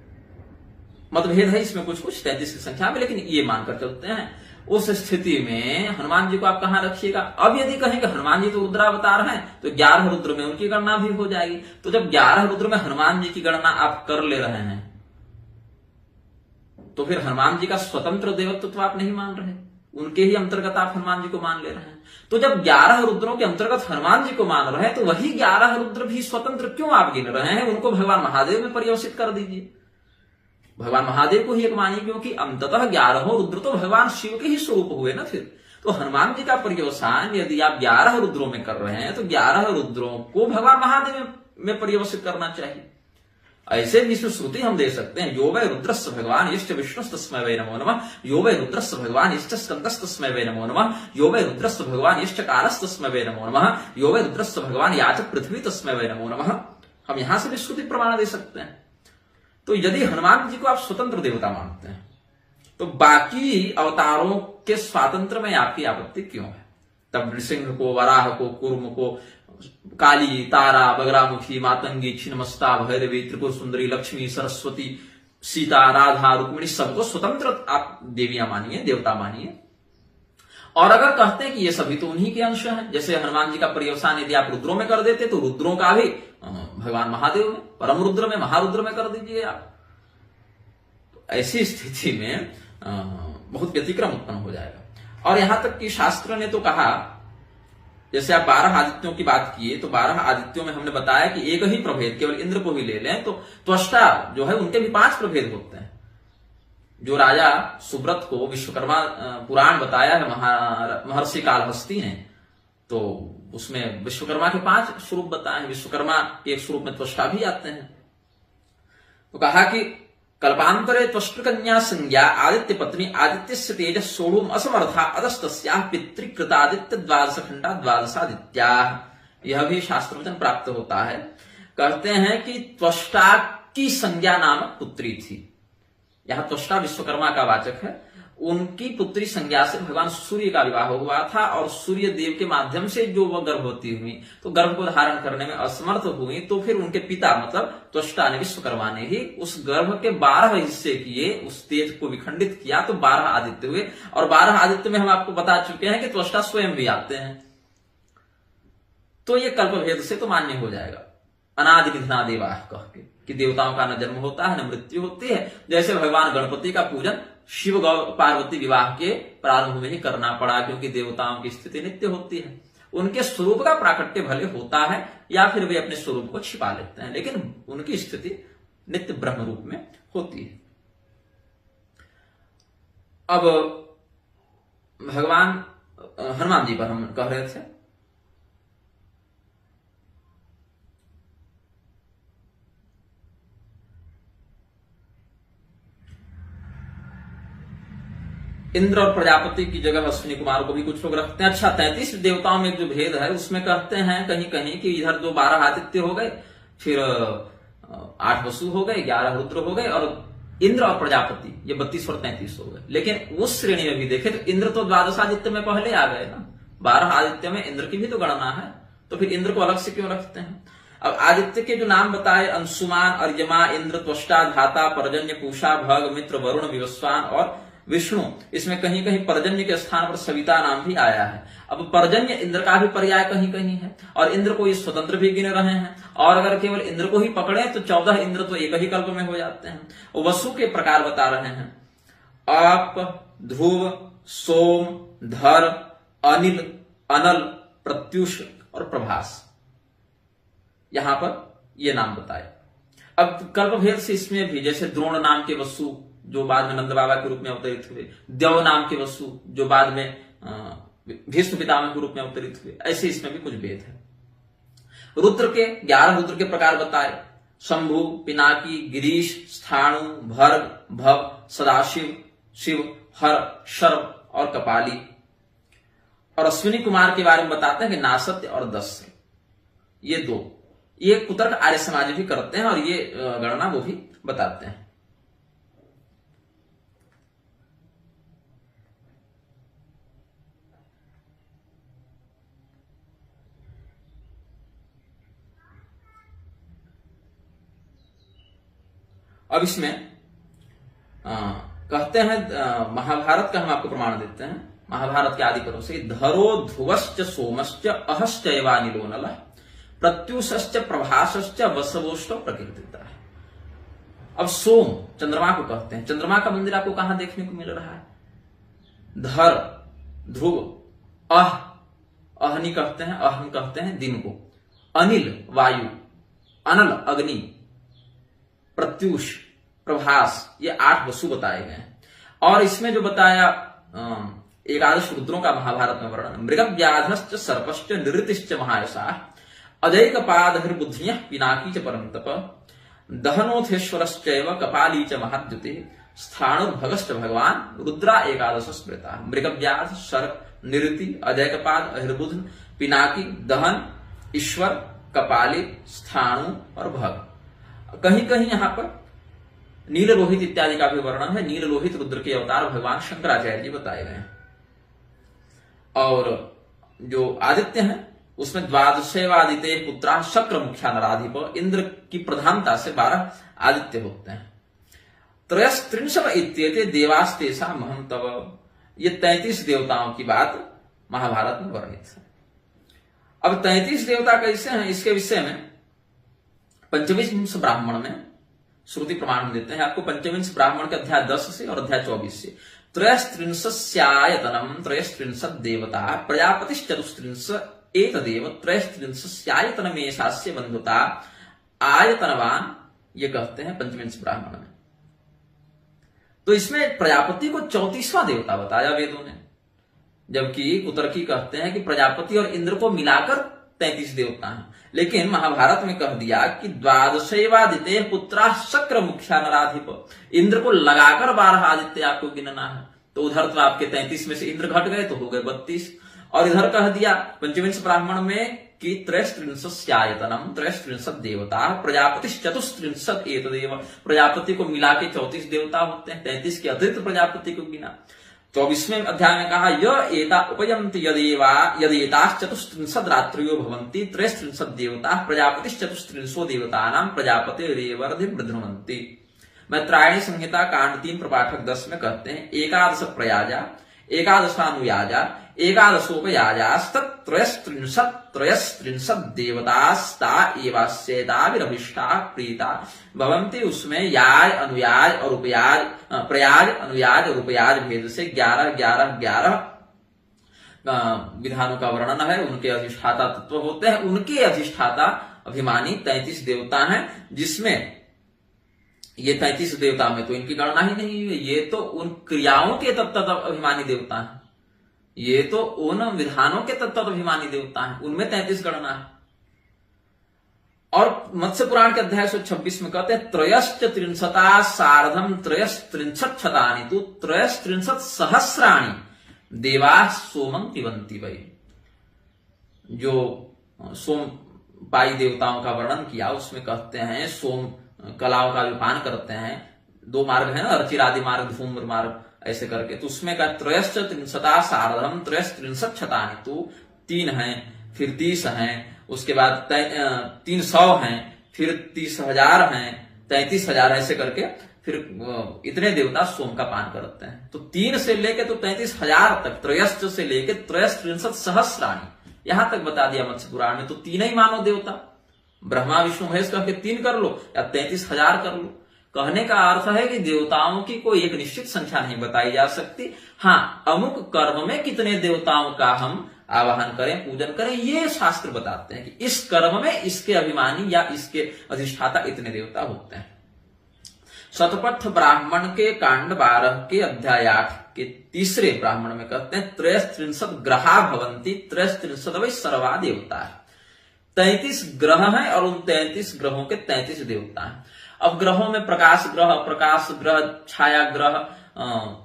मतभेद है इसमें कुछ कुछ 33 की संख्या में, लेकिन ये मानकर चलते हैं। उस स्थिति में हनुमान जी को आप कहां रखिएगा? अब यदि कहेंगे हनुमान जी तो रुद्रावतार हैं, तो 11 रुद्र में उनकी गणना भी हो जाएगी। तो जब 11 रुद्र में हनुमान जी की गणना आप कर ले रहे हैं, तो फिर हनुमान जी का स्वतंत्र देवत्व तो आप नहीं मान रहे, उनके ही अंतर्गत आप हनुमान जी को मान ले रहे हैं। तो जब 11 रुद्रों के अंतर्गत हनुमान जी को मान रहे हैं, तो वही 11 रुद्र भी स्वतंत्र क्यों आप गिन रहे हैं? उनको भगवान महादेव में पर्यवसित कर दीजिए, भगवान महादेव को ही एक मानिए, क्योंकि अंततः 11 रुद्र तो भगवान शिव के ही स्वरूप हुए ना। फिर तो हनुमान जी का पर्यवसान यदि आप 11 रुद्रों में कर रहे हैं, तो 11 रुद्रों को भगवान महादेव में पर्यवसित करना चाहिए। ऐसे विष्णु श्रुति हम दे सकते हैं, यो वै रुद्रस्य भगवान इष्ट विष्णुस्तस्मै वै नमो नमः, यो वै रुद्रस्य भगवान इष्ट स्कंदस्तस्मै वै नमो नमः, यो वै रुद्रस्य भगवान इष्ट कालस्तस्मै वै नमो नमः, यो वै रुद्रस्य भगवान याचक पृथ्वी तस्मै वै नमो नमः। हम यहां से भी श्रुति प्रमाण दे सकते हैं। तो यदि हनुमान जी को आप स्वतंत्र देवता मानते हैं तो बाकी अवतारों के स्वातंत्र में आपकी आपत्ति क्यों है? तब नृसिंह को, वराह को, कूर्म को, काली, तारा, बगलामुखी, मातंगी, छिन्नमस्ता, भैरवी, त्रिपुर सुंदरी, लक्ष्मी, सरस्वती, सीता, राधा, रुक्मिणी सबको स्वतंत्र आप देवियां मानिए, देवता मानिए। और अगर कहते हैं कि ये सभी तो उन्हीं के अंश हैं, जैसे हनुमान जी का पर्यवसान यदि आप रुद्रों में कर देते तो रुद्रों का भी भगवान महादेव में, परम रुद्र में, महारुद्र में कर दीजिए आप। तो ऐसी स्थिति में बहुत व्यतिक्रम उत्पन्न हो जाएगा। और यहां तक कि शास्त्र ने तो कहा, जैसे आप 12 आदित्यों की बात किए तो 12 आदित्यों में हमने बताया कि एक ही प्रभेद, केवल इंद्र को ही ले लें तो त्वष्टा जो है उनके भी 5 प्रभेद होते हैं। जो राजा सुब्रत को विश्वकर्मा पुराण बताया है महर्षि कालहस्ती ने, तो उसमें विश्वकर्मा के 5 स्वरूप बताए हैं। विश्वकर्मा के एक स्वरूप में त्वष्टा भी आते हैं। तो कहा कि कल्पांतरे त्वष्ट कन्या संज्ञा आदित्य पत्नी आदित्य तेज सोढ़ुम असमर्था अदस्तस्या पितृकृतादित्य द्वादश खंडा द्वादशादित्या। यह भी शास्त्र वचन प्राप्त होता है। कहते हैं कि त्वष्टा की संज्ञा नामक पुत्री थी। यहां त्वष्टा विश्वकर्मा का वाचक है। उनकी पुत्री संज्ञा से भगवान सूर्य का विवाह हुआ था और सूर्य देव के माध्यम से जो वह गर्भवती हुई तो गर्भ को धारण करने में असमर्थ हुई, तो फिर उनके पिता मतलब त्वष्टा ने, विश्वकर्मा ने ही उस गर्भ के 12 हिस्से किए, उस तेज को विखंडित किया तो 12 आदित्य हुए। और 12 आदित्य में हम आपको बता चुके हैं कि त्वष्टा स्वयं भी आते हैं। तो ये कल्पभेद से तो मान्य हो जाएगा, अनादि निधना देवा कह के, कि देवताओं का न जन्म होता है न मृत्यु होती है। जैसे भगवान गणपति का पूजन शिव गौ पार्वती विवाह के प्रारंभ में ही करना पड़ा, क्योंकि देवताओं की स्थिति नित्य होती है। उनके स्वरूप का प्राकट्य भले होता है या फिर वे अपने स्वरूप को छिपा लेते हैं, लेकिन उनकी स्थिति नित्य ब्रह्म रूप में होती है। अब भगवान हनुमान जी पर हम कह रहे थे, इंद्र और प्रजापति की जगह अश्विनी कुमार को भी कुछ लोग रखते हैं। अच्छा, 33 देवताओं में जो भेद है उसमें कहते हैं कहीं कहीं कि इधर जो 12 आदित्य हो गए, फिर 8 वसु हो गए, 11 रुद्र हो गए, और इंद्र और प्रजापति ये 32 और 33 हो गए। लेकिन उस श्रेणी में भी देखे तो इंद्र तो द्वादश आदित्य में पहले आ गए ना, 12 आदित्य में इंद्र की भी तो गणना है, तो फिर इंद्र को अलग से क्यों रखते हैं? अब आदित्य के जो नाम बताए, अंशुमान, अर्यमा, इंद्र, त्वष्टा, धाता, पर्जन्य, पूषा, भग, मित्र, वरुण, विवस्वान और विष्णु, इसमें कहीं कहीं पर्जन्य के स्थान पर सविता नाम भी आया है। अब पर्जन्य इंद्र का भी पर्याय कहीं कहीं है, और इंद्र को ये स्वतंत्र भी गिने रहे हैं। और अगर केवल इंद्र को ही पकड़े तो 14 इंद्र तो एक ही कल्प में हो जाते हैं। वसु के प्रकार बता रहे हैं, आप, ध्रुव, सोम, धर, अनिल, अनल, प्रत्युष और प्रभास, यहां पर ये नाम बताए। अब कल्पभेद से इसमें भी, जैसे द्रोण नाम के वसु जो बाद में नंद बाबा के रूप में अवतरित हुए, देव नाम के वसु जो बाद में भीष्म पितामह के रूप में अवतरित हुए, ऐसे इसमें भी कुछ भेद है। रुद्र के 11 रुद्र के प्रकार बताए, शंभु, पिनाकी, गिरीश, स्थाणु, भर्ग, भव, सदाशिव, शिव, हर, शर्व और कपाली। और अश्विनी कुमार के बारे में बताते हैं कि नासत्य और दस्र, ये 2, ये कुतर्क आर्य समाज भी करते हैं और ये गणना वो भी बताते हैं। अब इसमें कहते हैं, महाभारत का हम आपको प्रमाण देते हैं। महाभारत के आदि पर्व से, धरो ध्रुवश्च सोमश्च अहश्च एवानिलो नलः प्रत्युषश्च प्रभासश्च वसवोष्ट प्रकीर्तिता है। अब सोम चंद्रमा को कहते हैं। चंद्रमा का मंदिर आपको कहां देखने को मिल रहा है? धर, ध्रुव, अहनी कहते हैं, अहन कहते हैं दिन को, अनिल वायु, अनल अग्नि, प्रत्युष, प्रभास, ये 8 वसु बताए गए हैं। और इसमें जो बताया 11 रुद्रों का महाभारत में वर्णन, मृगव्याधश्च सर्पश्च निरृतिश्च महायशा अजैक पाद हरिबुद्धियः पिनाकी च परम तप। दहनोथेश्वरश्चैव कपाली च महाद्युति स्थाणुर्भगश्च भगवान रुद्रा एकादश स्मृता। मृगव्याध शर्क निरति अजयकपाद अहिर्बुध पिनाकी दहन ईश्वर कपाली स्थाणु और भग। कहीं कहीं यहां पर नील लोहित इत्यादि का भी वर्णन है। नील लोहित रुद्र के अवतार भगवान शंकराचार्य जी बताए गए हैं। और जो आदित्य हैं उसमें द्वादशेवादिते पुत्रा शक्र मुख्या नराधिप। इंद्र की प्रधानता से 12 आदित्य होते हैं। त्रयस्त्रिंशव इत्येते देवास्तेषा महंतव। ये 33 देवताओं की बात महाभारत में वर्णित है। अब 33 देवता कैसे हैं इसके विषय में पंचविंश ब्राह्मण में श्रुति प्रमाण देते हैं आपको। पंचविंश ब्राह्मण के अध्याय 10 से और अध्याय 24 से त्रयस्त्रिंशस्यायतनम त्रयस्त्रिंशत् देवता प्रजापतिश्चतुस्त्रिंश एतदेव त्रयस्त्रिंशस्यायतनमेषास्य बंधुता आयतनवान, ये कहते हैं पंचविंश ब्राह्मण में। तो इसमें प्रजापति को 34वां देवता बताया वेदों ने, जबकि कुतर्की कहते हैं कि प्रजापति और इंद्र को मिलाकर 33 देवता हैं। लेकिन महाभारत में कह दिया कि द्वादशेवादिते पुत्रा शक्र मुख्या नराधिप। इंद्र को लगाकर 12 आदित्य आपको गिनना है। तो उधर तो आपके 33 में से इंद्र घट गए तो हो गए 32। और इधर कह दिया पंचविंश ब्राह्मण में कि त्रयस्त्रिंशस्यायतनम त्रयस्त्रिंशत् देवता प्रजापतिश्चतुस्त्रिंशत् एतदेव। प्रजापति को मिला के 34 देवता होते हैं। 33 के अतिरिक्त प्रजापति को गिना। 24वें अध्याय में कहा य एता उपयन्ति यदेताश्चतुस्त्रिंशत् रात्रियो भवन्ति त्रयस्त्रिंशत् देवता प्रजापतिश्चतुस्त्रिंशो देवतानां प्रजापतिरेवर्धि वृद्धन्ति। मैत्रायणी संहिता कांड 3 प्रपाठक 10 में कहते हैं एकादश प्रयाजा एकादशानुयाजा एकादशोपयाजास्तत्रयस्त्रिंशत् देवतास्ता एवास्येताभिरभिष्टा प्रीता भवन्ति। उसमें याज अनुयाज और उपयाज प्रयाज अनुयाज और उपयाज भेद से 11 विधानों का वर्णन है। उनके अधिष्ठाता तत्व होते हैं। उनके अधिष्ठाता अभिमानी 33 देवता हैं, जिसमें ये 33 देवता में तो इनकी गणना ही नहीं हुई। ये तो उन क्रियाओं के तत्व अभिमानी देवता हैं। ये तो उन विधानों के तत्व अभिमानी देवता हैं, उनमें 33 गणना है। और मत्स्य पुराण के अध्याय 126 में कहते हैं त्रयश्च त्रिंशता सार्धम त्रयस्त्रिंशत् शतानि तु त्रयस्त्रिंशत् सहस्राणि देवा सोमं पिबन्ति वै। जो सोम पाई देवताओं का वर्णन किया उसमें कहते हैं सोम कलाओं का पान करते हैं। 2 मार्ग है ना, अर्चिरादि मार्ग धूम्र मार्ग ऐसे करके। तो उसमें का त्रयश्च त्रिंशता सार्धम त्रयस्त्रिंशत् शतानि तो 3 हैं, फिर 30 हैं, उसके बाद 300 हैं, फिर 30,000 हैं, 33,000 ऐसे करके फिर इतने देवता सोम का पान करते हैं। तो 3 से लेके तो 33,000 तक, त्रयश्च से लेके त्रयस्त्रिंशत् सहस्राणि यहां तक बता दिया मत्स्य पुराण में। तो 3 ही मानो देवता, ब्रह्मा विष्णु महेश कह के 3 कर लो या 33,000 कर लो। कहने का अर्थ है कि देवताओं की कोई एक निश्चित संख्या नहीं बताई जा सकती। हाँ, अमुक कर्म में कितने देवताओं का हम आवाहन करें, पूजन करें, ये शास्त्र बताते हैं कि इस कर्म में इसके अभिमानी या इसके अधिष्ठाता इतने देवता होते हैं। शतपथ ब्राह्मण के कांड 12 के अध्याय 8 के 3 ब्राह्मण में कहते हैं त्रयस्त्रिंशत् ग्रहा भवन्ति त्रयस्त्रिंशत् वै सर्वा देवता। 33 ग्रह हैं और उन 33 ग्रहों के 33 देवता हैं। अब ग्रहों में प्रकाश ग्रह, अप्रकाश ग्रह, छाया ग्रह,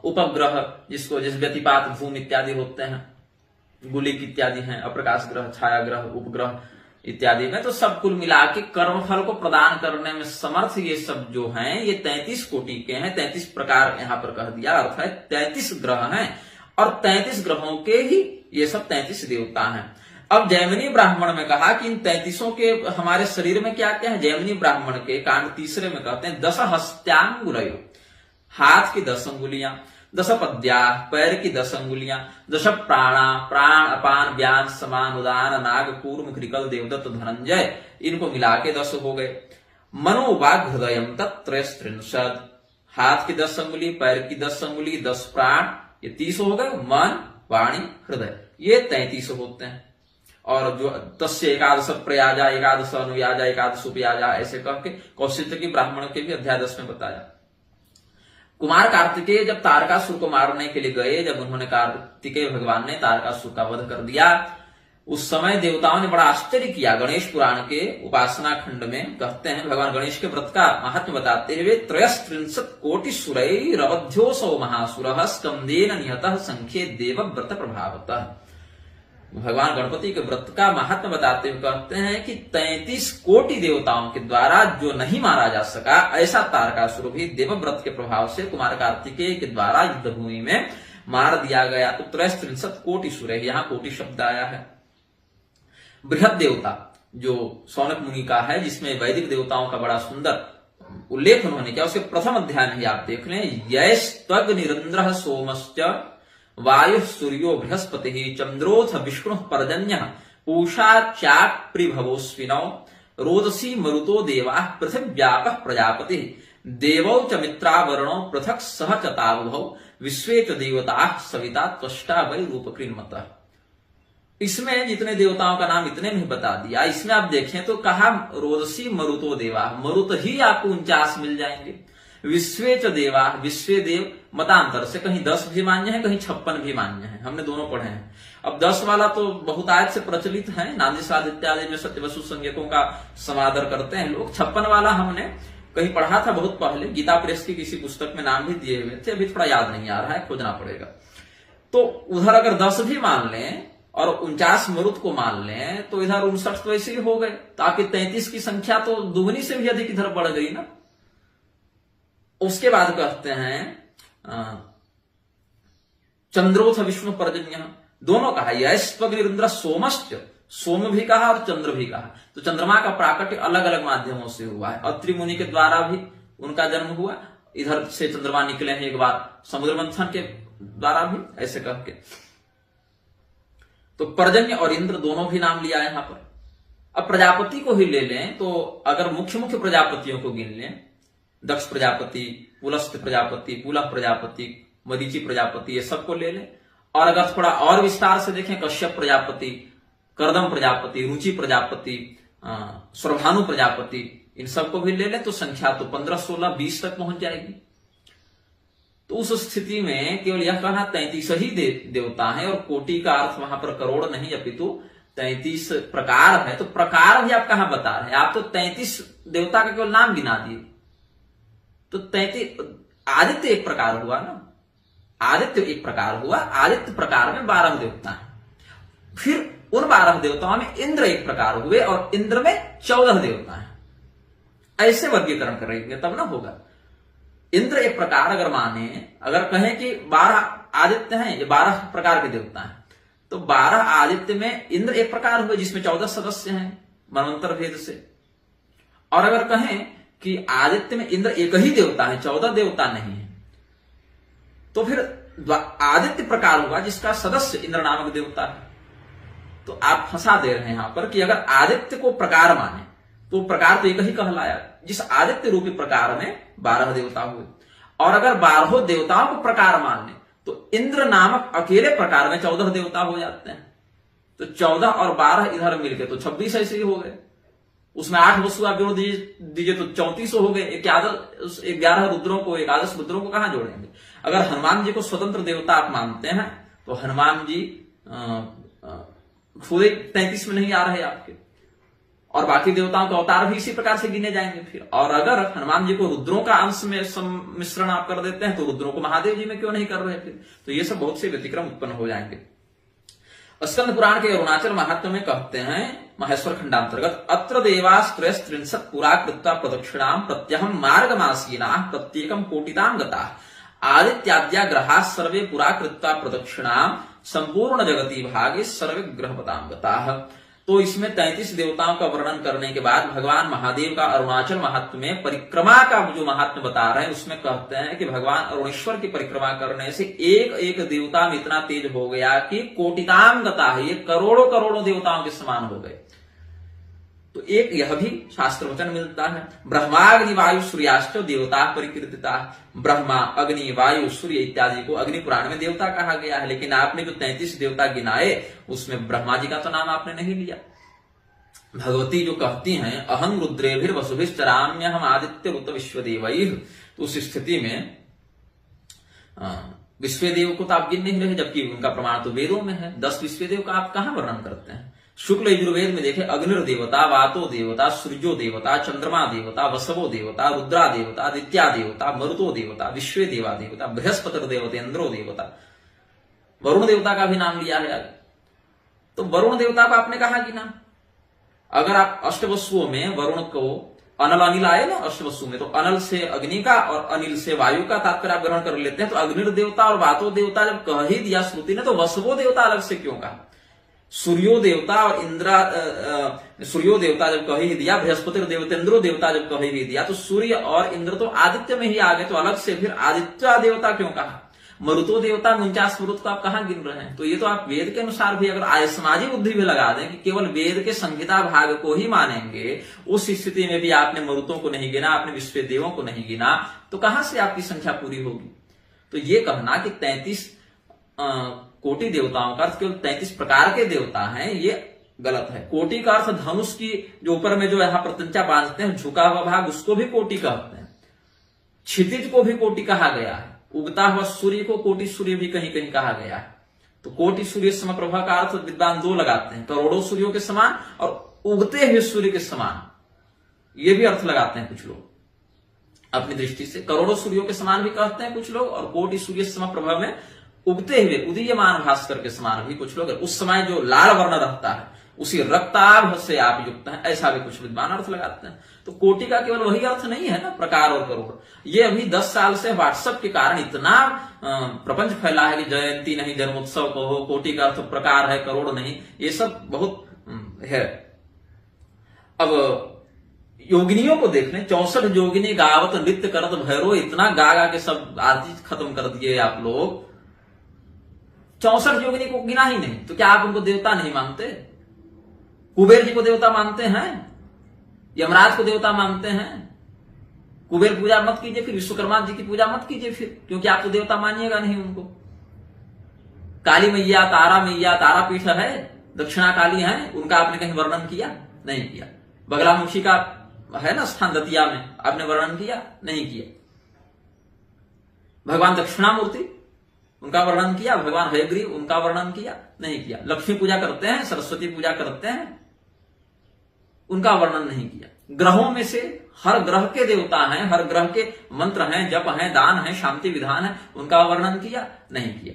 उपग्रह, जिसको जिस व्यतिपात भूमि इत्यादि होते हैं, गुलिक इत्यादि हैं, अप्रकाश ग्रह, छाया ग्रह, उपग्रह इत्यादि में। तो सब कुल मिला के कर्मफल को प्रदान करने में समर्थ ये सब जो हैं ये 33 कोटि के हैं। 33 प्रकार यहां पर कह दिया, अर्थ है 33 ग्रह हैं और 33 ग्रहों के ही ये सब 33 देवता हैं। अब जैमिनी ब्राह्मण में कहा कि इन 33 के हमारे शरीर में क्या क्या है। जैमिनी ब्राह्मण के कांड 3 में कहते हैं 10 हस्त्यांगुलयो, हाथ की 10 अंगुलियां, 10 पद्या, पैर की 10 अंगुलियां, 10 प्राणा, प्राण अपान व्यान समान उदान नाग कूर्म कृकल देवदत्त धनंजय, इनको मिला के 10 हो गए। मनोवाग हृदयम तत्रयस्त्रिंशत्, हाथ की 10 अंगुली, पैर की 10 अंगुली, 10 प्राण, ये 30 हो गए। मन वाणी हृदय, ये 33 होते हैं। और जो तस्य एकादश प्रयाजा एकादश अनुयाजा एकादश उपयाजा ऐसे कह के कौशिक की ब्राह्मण के भी अध्याय 10 में बताया। कुमार कार्तिकेय जब तारकासुर को मारने के लिए गए, जब उन्होंने कार्तिकेय भगवान ने तारकासुर का वध कर दिया उस समय देवताओं ने बड़ा आश्चर्य किया। गणेश पुराण के उपासना खंड में कहते हैं, भगवान गणेश के व्रत का महात्म्य बताते हुए, 63 कोटि सुरैरवध्योऽसौ महासुरः स्कंदेन निहतः संख्ये देव व्रत प्रभावतः। भगवान गणपति के व्रत का महात्म्य बताते हुए कहते हैं कि 33 कोटि देवताओं के द्वारा जो नहीं मारा जा सका, ऐसा तारकासुर भी देवव्रत के प्रभाव से कुमार कार्तिकेय के द्वारा युद्ध भूमि में मार दिया गया। तो 63 कोटि सुर, यहाँ कोटि शब्द आया है। बृहद देवता जो सौनक मुनि का है, जिसमें वैदिक देवताओं का बड़ा सुंदर उल्लेख उन्होंने किया, उसके प्रथम अध्याय में ही आप देख लें, यैस्त्वग्निरिन्द्रः सोमश्च वायु सूर्यो बृहस्पति चंद्रोथ विष्णु पर्जन्य पूषा चाप्रिभवोस्विनौ रोदसी मरुतो देवा पृथिव्यापः प्रजापति देवौ च मित्रावरणौ पृथक सह च तावुभौ विश्वे च देवताः सविता त्वष्टा वै रूपकृन्मतः। इसमें जितने देवताओं का नाम इतने में बता दिया। इसमें आप देखें तो कहा रोदसी मरुतो देवा, मरुत ही आपको 49 मिल जाएंगे। विश्वे च देवा, विश्वे देव मतांतर से कहीं 10 भी मान्य है, कहीं 56 भी मान्य है, हमने दोनों पढ़े हैं। अब 10 वाला तो बहुत आयत से प्रचलित है, नांदी साध इत्यादि में सत्यवसु संज्ञकों का समादर करते हैं लोग। 56 वाला हमने कहीं पढ़ा था बहुत पहले, गीता प्रेस की किसी पुस्तक में नाम भी दिए हुए थे, अभी थोड़ा याद नहीं आ रहा है, खोजना पड़ेगा। तो उधर अगर 10 भी मान लें और 49 मरुत को मान लें तो इधर 59 तो ऐसे ही हो गए, ताकि 33 की संख्या तो दुगनी से भी अधिक इधर बढ़ गई ना। उसके बाद कहते हैं चंद्रोथ विष्णु पर्जन्य, दोनों कहा, यैस्त्वग्निरिन्द्रः सोमश्च, सोम भी कहा और चंद्र भी कहा। तो चंद्रमा का प्राकट्य अलग अलग माध्यमों से हुआ है। अत्रि मुनि के द्वारा भी उनका जन्म हुआ, इधर से चंद्रमा निकले हैं एक बार समुद्र मंथन के द्वारा भी, ऐसे कह के। तो पर्जन्य और इंद्र दोनों भी नाम लिया यहां पर। अब प्रजापति को ही ले लें तो अगर मुख्य मुख्य प्रजापतियों को गिन लें, दक्ष प्रजापति, पुलस्त्य प्रजापति, पुलह प्रजापति, मरीचि प्रजापति, ये सबको ले लें। और अगर थोड़ा और विस्तार से देखें, कश्यप प्रजापति, कर्दम प्रजापति, रुचि प्रजापति, स्वरभानु प्रजापति, इन सबको भी ले लें तो संख्या तो 15, 16, 20 तक पहुंच जाएगी। तो उस स्थिति में केवल यह कहना 33 ही देवता हैं, और कोटि का अर्थ वहां पर करोड़ नहीं अपितु 33 प्रकार है। तो प्रकार भी आप कहां बता रहे हैं, आप तो 33 देवता का केवल नाम गिना दिए। तो 33 आदित्य एक प्रकार हुआ ना, आदित्य एक प्रकार हुआ, आदित्य प्रकार में 12 देवता हैं। फिर उन 12 देवताओं में इंद्र एक प्रकार हुए और इंद्र में 14 देवता हैं। ऐसे वर्गीकरण करेंगे तब ना होगा। इंद्र एक प्रकार अगर माने, अगर कहें कि 12 आदित्य हैं, ये 12 प्रकार के देवता हैं, तो 12 आदित्य में इंद्र एक प्रकार हुए जिसमें 14 सदस्य हैं मनवंतर भेद से। और अगर कहें कि आदित्य में इंद्र एक ही देवता है, 14 देवता नहीं है, तो फिर आदित्य प्रकार हुआ जिसका सदस्य इंद्र नामक देवता है। तो आप फंसा दे रहे हैं यहां पर कि अगर आदित्य को प्रकार माने तो प्रकार तो एक ही कहलाया, जिस आदित्य रूपी प्रकार में 12 देवता हुए। और अगर 12 देवताओं को प्रकार मान ले तो इंद्र नामक अकेले प्रकार में 14 देवता हो जाते हैं। तो 14 और 12 इधर मिलके तो 26 ऐसे ही हो गए। उसमें 8 वसु आप जोड़ दीजिए तो 34 हो गए। 11 रुद्रों को, एकादश रुद्रों को कहां जोड़ेंगे। अगर हनुमान जी को स्वतंत्र देवता आप मानते हैं तो हनुमान जी पूरे 33 में नहीं आ रहे आपके, और बाकी देवताओं के अवतार भी इसी प्रकार से गिने जाएंगे फिर। और अगर हनुमान जी को रुद्रों का अंश में सम्मिश्रण आप कर देते हैं तो रुद्रों को महादेव जी में क्यों नहीं कर रहे फिर। तो ये सब बहुत से व्यतिक्रम उत्पन्न हो जाएंगे। स्कंद पुराण के अरुणाचल महात्म्य में कहते हैं महेश्वर खंडांतर्गत, अत्र देवास्त्रयस्त्रिंशत् पुरा कृत्वा प्रदक्षिणाम प्रत्यहम मार्गमासीना प्रत्येकम कोटिताम गता आदित्याद्या ग्रहा सर्वे पुरा कृत्वा प्रदक्षिणाम संपूर्ण जगती भागे सर्वे ग्रहपताम गताः। तो इसमें 33 देवताओं का वर्णन करने के बाद भगवान महादेव का अरुणाचल महात्म्य में परिक्रमा का जो महात्म्य बता रहे हैं, उसमें कहते हैं कि भगवान अरुणेश्वर की परिक्रमा करने से एक एक देवता में इतना तेज हो गया कि कोटिताम गता है, ये करोड़ों करोड़ों देवताओं के समान हो गए। तो एक यह भी शास्त्र वचन मिलता है, ब्रह्माग्नि वायु सूर्याश्च देवता परिकीर्तिता। ब्रह्मा, अग्नि, वायु, सूर्य इत्यादि को अग्नि पुराण में देवता कहा गया है, लेकिन आपने जो 33 देवता गिनाए उसमें ब्रह्मा जी का तो नाम आपने नहीं लिया। भगवती जो कहती हैं, अहं रुद्रेभिर वसुभिश्चराम्य हम आदित्य रुत विश्वदेवैः, तो उस स्थिति में विश्व देव को तो आप गिन नहीं रहे, जबकि उनका प्रमाण तो वेदों में है। 10 विश्व देव का आप कहां वर्णन करते हैं? शुक्ल यजुर्वेद में देखें, अग्निर देवता, वातो देवता, सूर्यो देवता, चंद्रमा देवता, वसवो देवता, रुद्रा देवता, आदित्या देवता, मरुतो देवता, विश्व देवा देवता, बृहस्पति देवता, इंद्रो देवता, वरुण देवता का भी नाम लिया है। तो वरुण देवता को आपने कहा गिना? अगर आप अष्टवसुओं में वरुण को अनल अनिल आए ना अष्टवसु में, तो अनल से अग्नि का और अनिल से वायु का तात्पर्य आप ग्रहण कर लेते हैं। तो अग्नि देवता और वातो देवता जब कह ही दिया श्रुति ने, तो वसवो देवता अलग से क्यों कहा? सूर्यो देवता और सूर्यो देवता जब कह ही दिया, बृहस्पति देवतेंद्रो देवता जब कह ही दिया, तो सूर्य और इंद्र तो आदित्य में ही आ गए, तो अलग से फिर आदित्य देवता क्यों कहा? मरुतो देवता 49 मरुत को आप कहां गिन रहे हैं? तो ये तो आप वेद के अनुसार भी अगर आयसमाजी बुद्धि भी लगा दें कि केवल वेद के संहिता भाग को ही मानेंगे, उस स्थिति में भी आपने मरुतों को नहीं गिना, आपने विश्व देवों को नहीं गिना, तो कहां से आपकी संख्या पूरी होगी? तो ये कहना कि 33 कोटि देवताओं का अर्थ केवल 33 प्रकार के देवता हैं, ये गलत है। कोटि का अर्थ धनुष की जो ऊपर में जो यहां प्रत्यंचा बांधते हैं, झुका हुआ भाग, उसको भी कोटि कहते हैं। क्षितिज को भी कोटि कहा गया है। उगता हुआ सूर्य को कोटि सूर्य भी कहीं कहीं कहा गया है। तो कोटि सूर्य समप्रभा का अर्थ विद्वान 2 लगाते हैं, करोड़ों सूर्यों के समान और उगते हुए सूर्य के समान, ये भी अर्थ लगाते हैं कुछ लोग अपनी दृष्टि से। करोड़ों सूर्यों के समान भी कहते हैं कुछ लोग, और कोटि सूर्य समप्रभा में उगते हुए उदीयमान भास्कर के समान भी कुछ लोग। उस समय जो लाल वर्ण रखता है, उसी रक्ताभ से आप युक्त हैं, ऐसा भी कुछ विद्वान अर्थ लगाते हैं। तो कोटि का केवल वही अर्थ नहीं है ना, प्रकार और करोड़। ये अभी 10 साल से व्हाट्सएप के कारण इतना प्रपंच फैला है कि जयंती नहीं जन्मोत्सव कहो, कोटि का अर्थ प्रकार है, करोड़ नहीं, ये सब बहुत है। अब योगिनियों को देख लें, 64 योगिनी गावत नृत्य करत भैरो, इतना गा गा के सब आरती खत्म कर दिए आप लोग। 64 योगिनी को गिना ही नहीं, तो क्या आप उनको देवता नहीं मानते? कुबेर जी को देवता मानते हैं? यमराज को देवता मानते हैं? कुबेर पूजा मत कीजिए, फिर विश्वकर्मा जी की पूजा मत कीजिए फिर, क्योंकि आप तो देवता मानिएगा नहीं उनको। काली मैया, तारा मैया, तारापीठ है, दक्षिणा काली है, उनका आपने कहीं वर्णन किया? नहीं किया। बगलामुखी का है ना स्थान दतिया में, आपने वर्णन किया? नहीं किया। भगवान दक्षिणामूर्ति, उनका वर्णन किया? भगवान हयग्रीव, उनका वर्णन किया? नहीं किया। लक्ष्मी पूजा करते हैं, सरस्वती पूजा करते हैं, उनका वर्णन नहीं किया। ग्रहों में से हर ग्रह के देवता हैं, हर ग्रह के मंत्र हैं, जप हैं, दान है, शांति विधान है, उनका वर्णन किया? नहीं किया।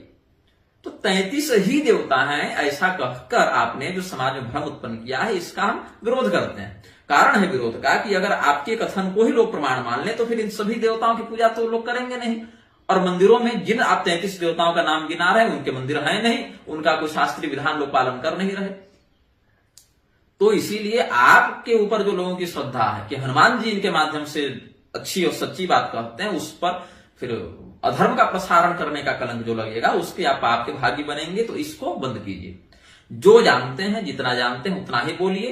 तो 33 ही देवता हैं ऐसा कहकर आपने जो समाज में भ्रम उत्पन्न किया है, इसका हम विरोध करते हैं। कारण है विरोध का कि अगर आपके कथन को ही लोग प्रमाण मान ले, तो फिर इन सभी देवताओं की पूजा तो लोग करेंगे नहीं। और मंदिरों में जिन आप 33 देवताओं का नाम गिना रहे हैं, उनके मंदिर है नहीं, उनका कोई शास्त्रीय विधान लोग पालन कर नहीं रहे। तो इसीलिए आपके ऊपर जो लोगों की श्रद्धा है कि हनुमान जी इनके माध्यम से अच्छी और सच्ची बात कहते हैं, उस पर फिर अधर्म का प्रसारण करने का कलंक जो लगेगा, उसके आप पाप के भागी बनेंगे। तो इसको बंद कीजिए। जो जानते हैं, जितना जानते हैं उतना ही बोलिए,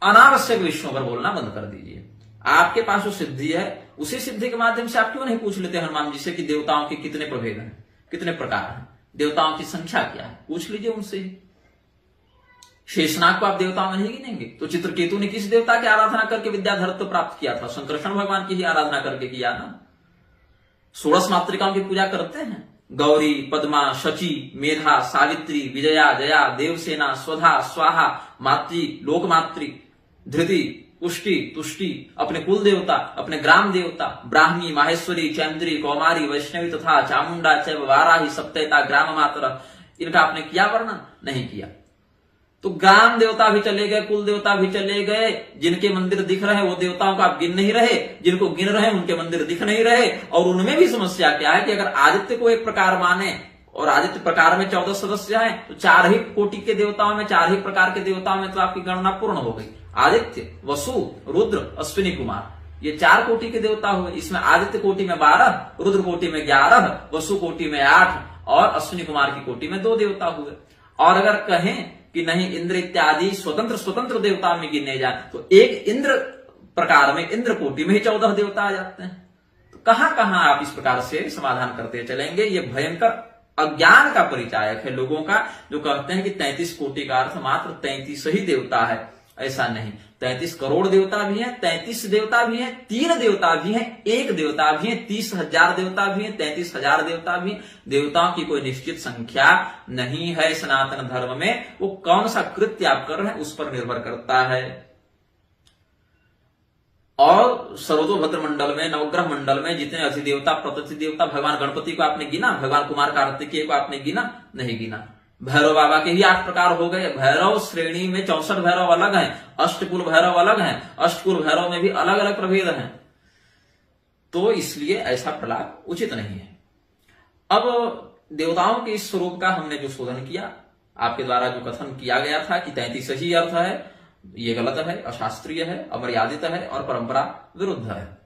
अनावश्यक विषयों पर बोलना बंद कर दीजिए। आपके पास जो सिद्धि है, उसी सिद्धि के माध्यम से आप क्यों नहीं पूछ लेते हनुमान जी से कि देवताओं के कितने प्रभेद हैं, कितने प्रकार हैं, देवताओं की संख्या क्या है? पूछ लीजिए उनसे। शेषनाग को आप देवताओं में नहीं गिनेंगे, तो चित्रकेतु ने किस देवता की आराधना करके विद्याधरत्व प्राप्त किया था? संकर्षण भगवान की ही आराधना करके किया ना। 16 मातृकाओं की पूजा करते हैं, गौरी, पद्मा, शची, मेधा, सावित्री, विजया, जया, देवसेना, स्वधा, स्वाहा, मातृ, लोकमातृ, धृति, पुष्टि, तुष्टि, अपने कुल देवता, अपने ग्राम देवता, ब्राह्मी, माहेश्वरी, चंद्री, कौमारी, वैष्णवी तथा चामुंडा, चैव वाराही, सप्तैता, ग्राम मातरा, इनका आपने किया वर्णन? नहीं किया। तो ग्राम देवता भी चले गए, कुल देवता भी चले गए, जिनके मंदिर दिख रहे वो देवताओं का आप गिन नहीं रहे, जिनको गिन रहे उनके मंदिर दिख नहीं रहे। और उनमें भी समस्या क्या है कि अगर आदित्य को एक प्रकार माने, और आदित्य प्रकार में 14 सदस्य हैं, तो 4 ही कोटि के देवताओं में, 4 ही प्रकार के देवताओं में तो आपकी गणना पूर्ण हो गई। आदित्य, वसु, रुद्र, अश्विनी कुमार, ये 4 कोटि के देवता हुए। इसमें आदित्य कोटि में 12, रुद्र कोटि में 11, वसु कोटि में 8 और अश्विनी कुमार की कोटि में 2 देवता हुए। और अगर कहें कि नहीं इंद्र इत्यादि स्वतंत्र देवता में गिने जाए, तो एक इंद्र प्रकार में, इंद्र कोटि में ही 14 देवता आ जाते हैं। तो कहां आप इस प्रकार से समाधान करते चलेंगे? ये भयंकर अज्ञान का परिचायक है लोगों का, जो कहते हैं कि 33 कोटि का अर्थ मात्र 33 ही देवता है। ऐसा नहीं, 33 करोड़ देवता भी हैं, 33 देवता भी हैं, 3 देवता भी हैं, 1 देवता भी हैं, 30,000 देवता भी हैं, 33,000 देवता भी हैं। देवताओं की कोई निश्चित संख्या नहीं है सनातन धर्म में। वो कौन सा कृत्य आप कर रहे हैं उस पर निर्भर करता है। और सर्वतोभद्र मंडल में, नवग्रह मंडल में जितने अधिदेवता प्रतिदेवता देवता, भगवान गणपति को आपने गिना, भगवान कुमार कार्तिकेय को आपने गिना? नहीं गिना। भैरव बाबा के ही 8 प्रकार हो गए। भैरव श्रेणी में 64 भैरव अलग हैं, अष्टकुल भैरव अलग हैं, अष्टकुल भैरव में भी अलग अलग प्रभेद हैं। तो इसलिए ऐसा प्रलाप उचित नहीं है। अब देवताओं के इस स्वरूप का हमने जो शोधन किया, आपके द्वारा जो कथन किया गया था कि 33 ही अर्थ है, ये गलत है, अशास्त्रीय है, अमर्यादित है और परंपरा विरुद्ध है।